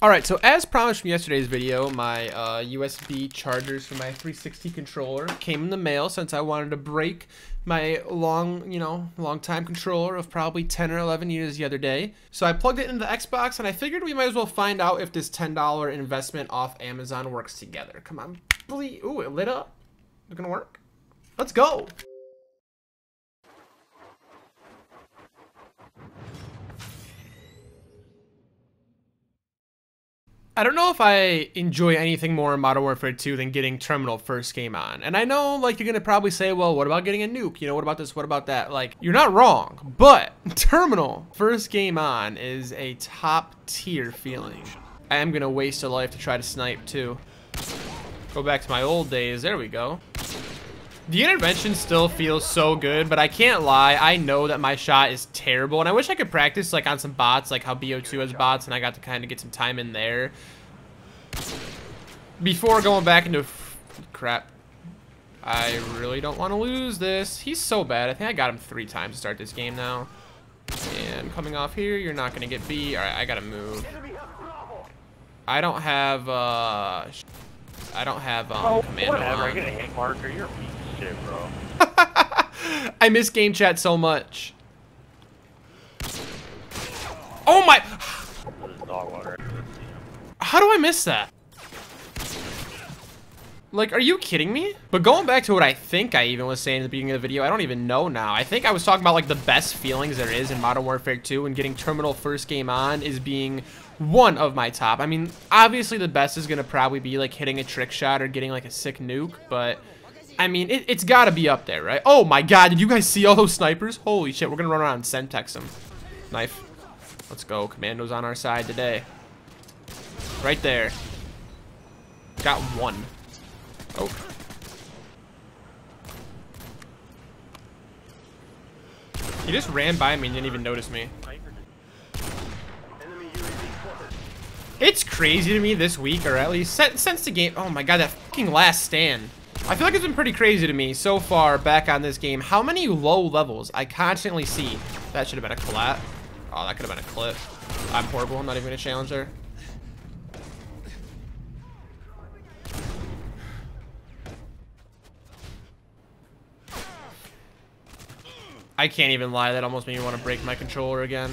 Alright, so as promised from yesterday's video, my USB chargers for my 360 controller came in the mail since I wanted to break my long time controller of probably 10 or 11 years the other day. So I plugged it into the Xbox and I figured we might as well find out if this $10 investment off Amazon works together. Come on, please. Ooh, it lit up. Is it gonna work? Let's go. I don't know if I enjoy anything more in Modern Warfare 2 than getting Terminal first game on. And I know, like, you're gonna probably say, well, what about getting a nuke? You know, what about this? What about that? Like, you're not wrong, but Terminal first game on is a top tier feeling. I am gonna waste a life to try to snipe too. Go back to my old days. There we go. The intervention still feels so good, but I can't lie, I know that my shot is terrible, and I wish I could practice like on some bots, like how MW2 has bots, and I got to kind of get some time in there before going back into crap. I really don't want to lose this. He's so bad. I think I got him 3 times to start this game now. And coming off here, you're not gonna get B. All right, I gotta move. I don't have commando whatever. on. I get a hit marker. You're a piece of shit, bro. I miss game chat so much. Oh my! How do I miss that? Like, are you kidding me? But going back to what I think I even was saying at the beginning of the video, I don't even know now. I think I was talking about like the best feelings there is in Modern Warfare 2, and getting Terminal first game on is being one of my top. I mean, obviously the best is gonna probably be like hitting a trick shot or getting like a sick nuke, but I mean, it's gotta be up there, right? Oh my god, did you guys see all those snipers? Holy shit, we're gonna run around and Semtex them. Knife. Let's go. Commando's on our side today. Right there. Got one. Oh. He just ran by me and didn't even notice me. It's crazy to me this week, or at least since the game. Oh my god, that fucking last stand. I feel like it's been pretty crazy to me so far back on this game. How many low levels I constantly see. That should have been a collat. Oh, that could have been a clip. I'm horrible. I'm not even gonna challenge there. I can't even lie, that almost made me want to break my controller again.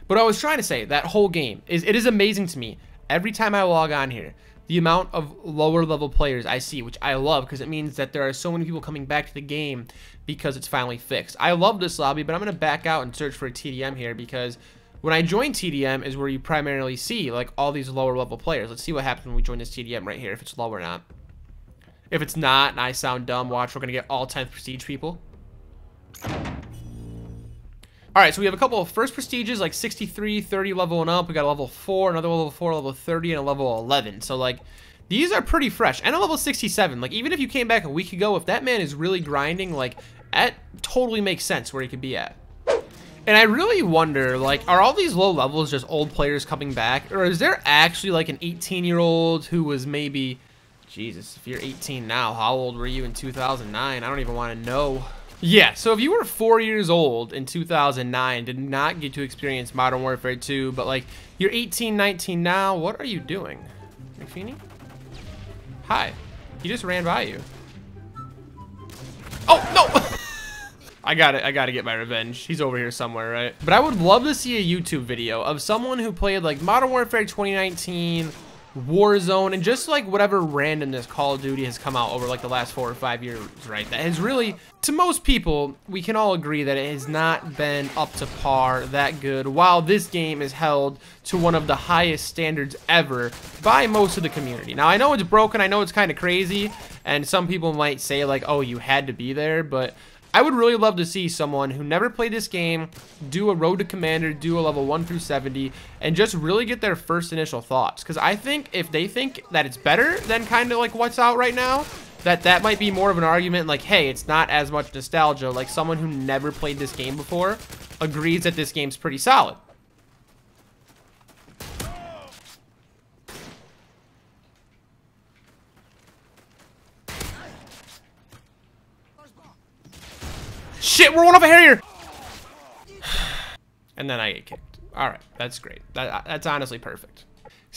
But I was trying to say, that whole game, it is amazing to me. Every time I log on here, the amount of lower level players I see, which I love because it means that there are so many people coming back to the game because it's finally fixed. I love this lobby, but I'm going to back out and search for a TDM here because when I join TDM is where you primarily see like all these lower level players. Let's see what happens when we join this TDM right here, if it's low or not. If it's not and I sound dumb, watch, we're going to get all 10th prestige people. Alright, so we have a couple of first prestiges, like 63, 30 level and up. We got a level 4, another level 4, level 30, and a level 11. So, like, these are pretty fresh. And a level 67. Like, even if you came back a week ago, if that man is really grinding, like, that totally makes sense where he could be at. And I really wonder, like, are all these low levels just old players coming back? Or is there actually, like, an 18-year-old who was maybe... Jesus, if you're 18 now, how old were you in 2009? I don't even want to know. Yeah, so if you were 4 years old in 2009, did not get to experience Modern Warfare 2, but like you're 18, 19 now, what are you doing? McFeeny? Hi. He just ran by you. Oh, no! I gotta get my revenge. He's over here somewhere, right? But I would love to see a YouTube video of someone who played like Modern Warfare 2019, Warzone, and just like whatever randomness Call of Duty has come out over like the last 4 or 5 years, right? That has really, to most people, we can all agree that it has not been up to par, that good, while this game is held to one of the highest standards ever by most of the community. Now, I know it's broken, I know it's kind of crazy, and some people might say like, oh, you had to be there, but I would really love to see someone who never played this game do a Road to Commander, do a level 1 through 70, and just really get their first initial thoughts. Because I think if they think that it's better than kind of like what's out right now, that might be more of an argument like, hey, it's not as much nostalgia. Like someone who never played this game before agrees that this game's pretty solid. Shit, we're one over here! And then I get kicked. All right, that's great. That's honestly perfect.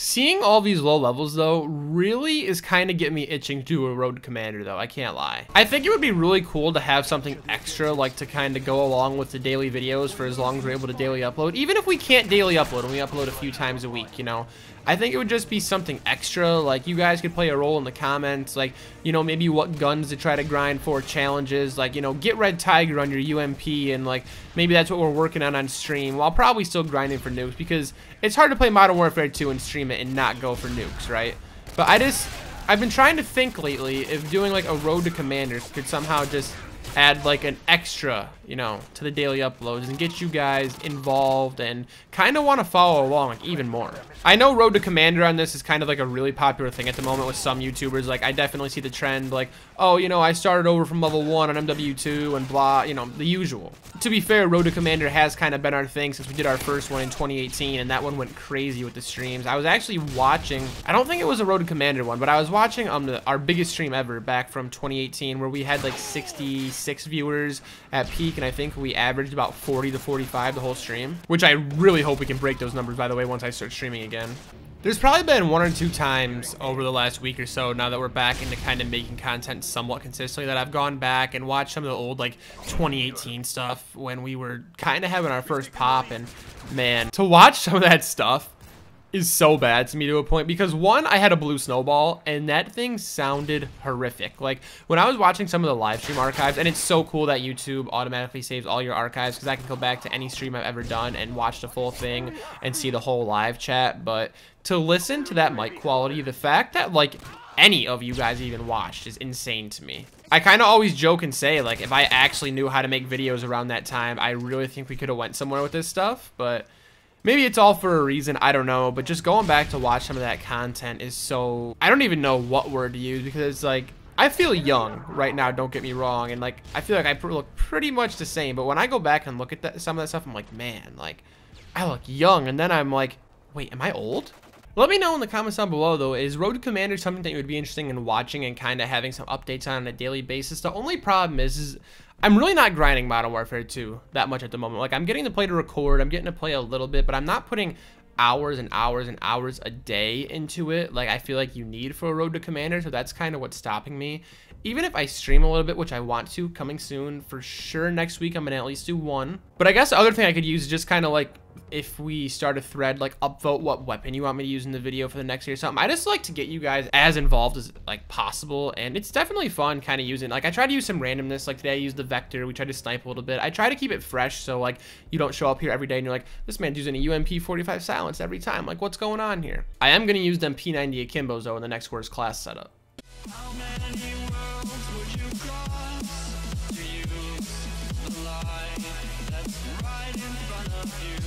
Seeing all these low levels though really is kind of getting me itching to do a road commander though, I can't lie. I think it would be really cool to have something extra like to kind of go along with the daily videos for as long as we're able to daily upload. Even if we can't daily upload and we upload a few times a week, you know, I think it would just be something extra. Like you guys could play a role in the comments, like, you know, maybe what guns to try to grind for, challenges, like, you know, get Red Tiger on your UMP, and like maybe that's what we're working on stream while probably still grinding for nukes, because it's hard to play Modern Warfare 2 and stream it and not go for nukes, right? But I've been trying to think lately if doing like a road to commanders could somehow just add like an extra, you know, to the daily uploads and get you guys involved and kind of want to follow along like even more. I know road to commander on this is kind of like a really popular thing at the moment with some YouTubers. Like I definitely see the trend like, oh, you know, I started over from level 1 on MW2 and blah, you know, the usual. To be fair, road to commander has kind of been our thing since we did our first one in 2018, and that one went crazy with the streams. I was actually watching, I don't think it was a road to commander one, but I was watching our biggest stream ever back from 2018 where we had like 66 viewers at peak, and I think we averaged about 40 to 45 the whole stream, which I really hope we can break those numbers, by the way, once I start streaming again. There's probably been 1 or 2 times over the last week or so, now that we're back into kind of making content somewhat consistently, that I've gone back and watched some of the old like 2018 stuff when we were kind of having our first pop, and man, to watch some of that stuff is so bad to me to a point, because one, I had a blue snowball and that thing sounded horrific. Like when I was watching some of the live stream archives, and it's so cool that YouTube automatically saves all your archives, because I can go back to any stream I've ever done and watch the full thing and see the whole live chat. But to listen to that mic quality, the fact that like any of you guys even watched is insane to me. I kind of always joke and say like if I actually knew how to make videos around that time, I really think we could have went somewhere with this stuff. But maybe it's all for a reason, I don't know. But just going back to watch some of that content is so, I don't even know what word to use, because it's like, I feel young right now, don't get me wrong, and like I feel like I look pretty much the same. But when I go back and look at some of that stuff, I'm like, man, like I look young. And then I'm like, wait, am I old? Let me know in the comments down below though, is Road to Commander something that you would be interested in watching and kind of having some updates on a daily basis? The only problem is I'm really not grinding Modern Warfare 2 that much at the moment. Like I'm getting to play to record, I'm getting to play a little bit, but I'm not putting hours and hours and hours a day into it like I feel like you need for a Road to Commander. So that's kind of what's stopping me. Even if I stream a little bit, which I want to, coming soon for sure, next week I'm gonna at least do one. But I guess the other thing I could use is just kind of like, if we start a thread, like upvote what weapon you want me to use in the video for the next year or something. I just like to get you guys as involved as like possible, and it's definitely fun kind of using, like I try to use some randomness. Like today I used the Vector, we tried to snipe a little bit. I try to keep it fresh, so like you don't show up here every day and you're like, this man's using a UMP 45 silence every time, like what's going on here? I am gonna use them P90 Akimbos though in the next worst class setup. How many worlds would you cross to use the line that's right in front of you?